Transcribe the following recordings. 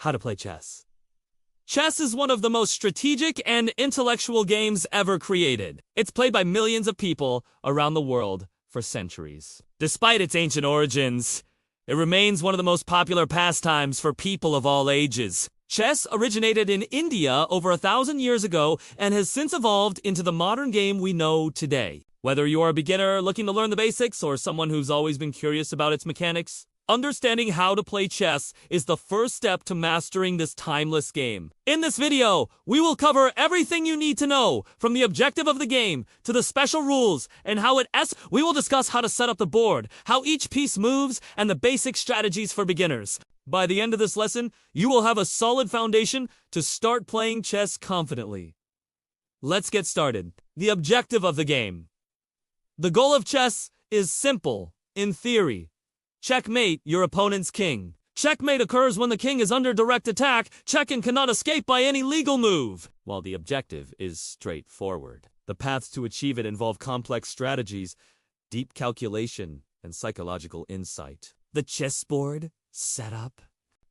How to play chess. Chess is one of the most strategic and intellectual games ever created. It's played by millions of people around the world for centuries. Despite its ancient origins, it remains one of the most popular pastimes for people of all ages. Chess originated in India over 1,000 years ago and has since evolved into the modern game we know today. Whether you're a beginner looking to learn the basics or someone who's always been curious about its mechanics, understanding how to play chess is the first step to mastering this timeless game. In this video, we will cover everything you need to know, from the objective of the game to the special rules and how we will discuss how to set up the board, how each piece moves, and the basic strategies for beginners. By the end of this lesson, you will have a solid foundation to start playing chess confidently. Let's get started. The objective of the game. The goal of chess is simple, in theory. Checkmate your opponent's king. Checkmate occurs when the king is under direct attack, check and cannot escape by any legal move. While the objective is straightforward, the paths to achieve it involve complex strategies, deep calculation, and psychological insight. The chessboard setup.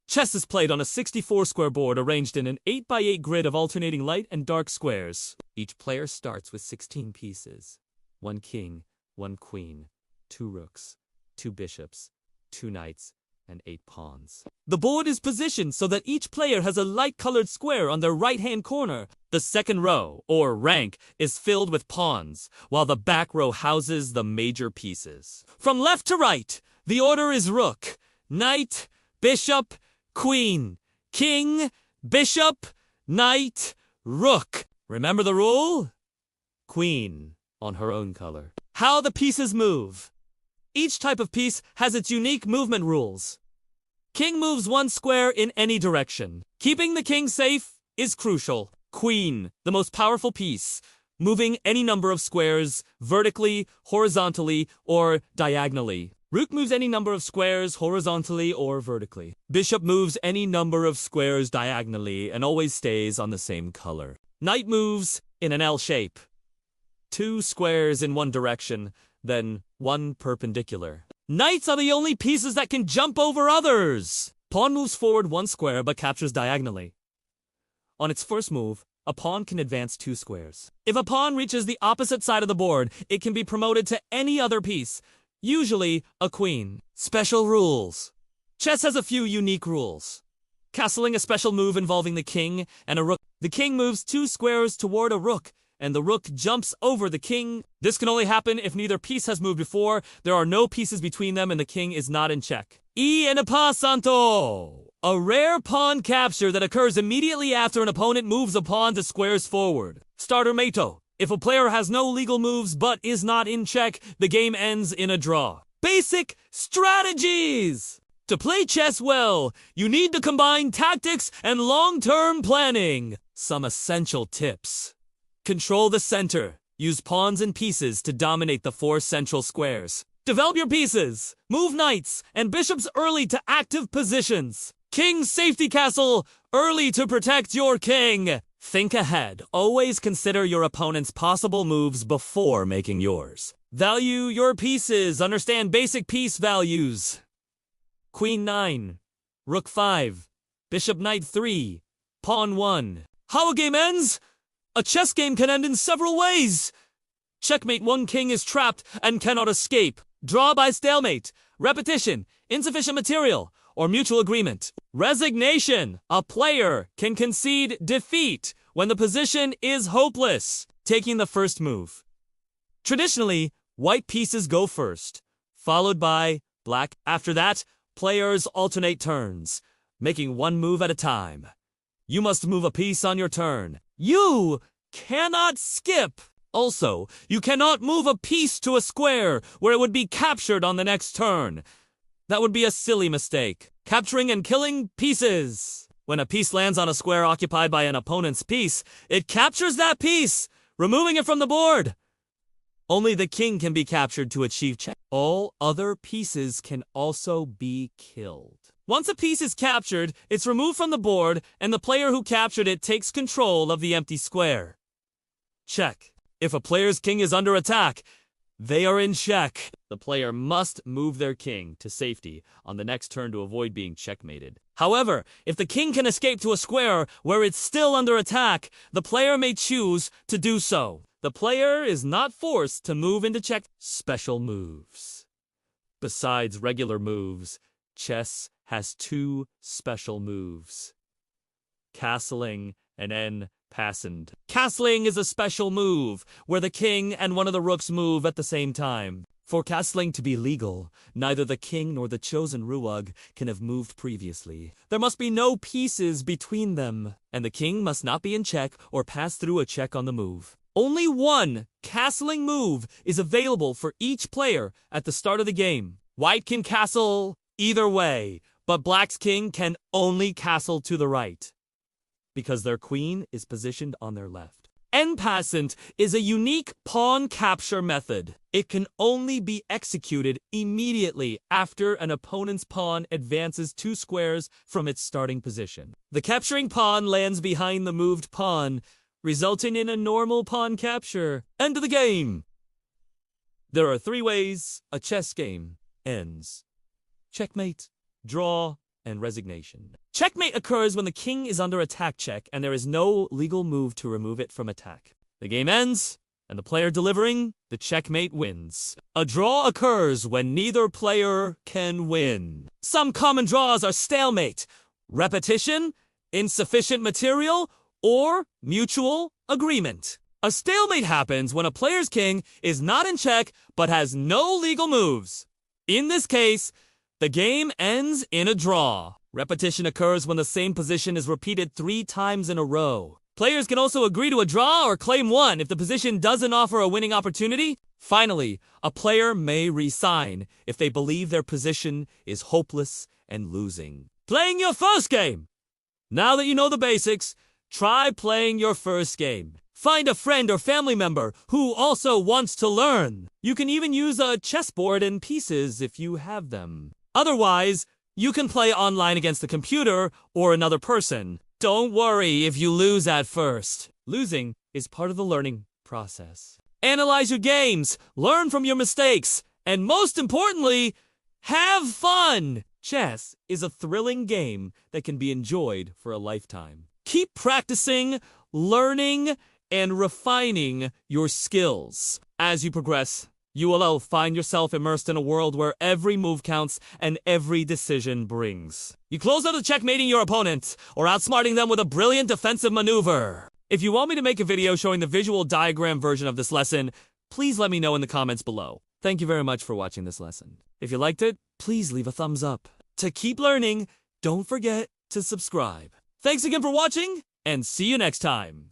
Chess is played on a 64-square board arranged in an 8x8 grid of alternating light and dark squares. Each player starts with 16 pieces. 1 king, 1 queen, 2 rooks, 2 bishops, 2 knights, and 8 pawns. The board is positioned so that each player has a light-colored square on their right-hand corner. The second row, or rank, is filled with pawns, while the back row houses the major pieces. From left to right, the order is rook, knight, bishop, queen, king, bishop, knight, rook. Remember the rule? Queen on her own color. How the pieces move. Each type of piece has its unique movement rules. King moves 1 square in any direction. Keeping the king safe is crucial. Queen, the most powerful piece, moving any number of squares vertically, horizontally, or diagonally. Rook moves any number of squares horizontally or vertically. Bishop moves any number of squares diagonally and always stays on the same color. Knight moves in an L shape. 2 squares in one direction, then 1 perpendicular. Knights are the only pieces that can jump over others. Pawn moves forward 1 square but captures diagonally. On its first move, a pawn can advance 2 squares. If a pawn reaches the opposite side of the board, it can be promoted to any other piece, usually a queen. Special rules. Chess has a few unique rules. Castling a special move involving the king and a rook. The king moves 2 squares toward a rook, and the rook jumps over the king. This can only happen if neither piece has moved before, there are no pieces between them, and the king is not in check. En passanto! A rare pawn capture that occurs immediately after an opponent moves a pawn to squares forward. Starter Mato. If a player has no legal moves but is not in check, the game ends in a draw. Basic strategies! To play chess well, you need to combine tactics and long-term planning. Some essential tips. Control the center. Use pawns and pieces to dominate the 4 central squares. Develop your pieces. Move knights and bishops early to active positions. King safety castle early to protect your king. Think ahead. Always consider your opponent's possible moves before making yours. Value your pieces. Understand basic piece values. Queen 9, Rook 5, Bishop Knight 3, Pawn 1. How a game ends? A chess game can end in several ways. Checkmate, 1 king is trapped and cannot escape. Draw by stalemate, repetition, insufficient material, or mutual agreement. Resignation. A player can concede defeat when the position is hopeless. Taking the first move. Traditionally, white pieces go first, followed by black. After that, players alternate turns, making 1 move at a time. You must move a piece on your turn. You cannot skip. Also, you cannot move a piece to a square where it would be captured on the next turn. That would be a silly mistake. Capturing and killing pieces. When a piece lands on a square occupied by an opponent's piece, it captures that piece, removing it from the board. Only the king can be captured to achieve check. All other pieces can also be killed. Once a piece is captured, it's removed from the board, and the player who captured it takes control of the empty square. Check. If a player's king is under attack, they are in check. The player must move their king to safety on the next turn to avoid being checkmated. However, if the king can escape to a square where it's still under attack, the player may choose to do so. The player is not forced to move into check. Special moves. Besides regular moves, chess has 2 special moves: castling and en passant. Castling is a special move where the king and one of the rooks move at the same time. For castling to be legal, neither the king nor the chosen ruag can have moved previously. There must be no pieces between them, and the king must not be in check or pass through a check on the move. Only one castling move is available for each player at the start of the game. White can castle either way, but black's king can only castle to the right, because their queen is positioned on their left. En passant is a unique pawn capture method. It can only be executed immediately after an opponent's pawn advances 2 squares from its starting position. The capturing pawn lands behind the moved pawn, resulting in a normal pawn capture. End of the game! There are 3 ways a chess game ends: checkmate, draw, and resignation. Checkmate occurs when the king is under attack check and there is no legal move to remove it from attack. The game ends, and the player delivering the checkmate wins. A draw occurs when neither player can win. Some common draws are stalemate, repetition, insufficient material, or mutual agreement. A stalemate happens when a player's king is not in check but has no legal moves. In this case, the game ends in a draw. Repetition occurs when the same position is repeated 3 times in a row. Players can also agree to a draw or claim one if the position doesn't offer a winning opportunity. Finally, a player may resign if they believe their position is hopeless and losing. Playing your first game! Now that you know the basics, try playing your first game. Find a friend or family member who also wants to learn. You can even use a chessboard and pieces if you have them. Otherwise, you can play online against the computer or another person. Don't worry if you lose at first. Losing is part of the learning process. Analyze your games, learn from your mistakes, and most importantly, have fun! Chess is a thrilling game that can be enjoyed for a lifetime. Keep practicing, learning, and refining your skills. As you progress, you will find yourself immersed in a world where every move counts and every decision brings. You close out of checkmating your opponent or outsmarting them with a brilliant defensive maneuver. If you want me to make a video showing the visual diagram version of this lesson, please let me know in the comments below. Thank you very much for watching this lesson. If you liked it, please leave a thumbs up. To keep learning, don't forget to subscribe. Thanks again for watching, and see you next time.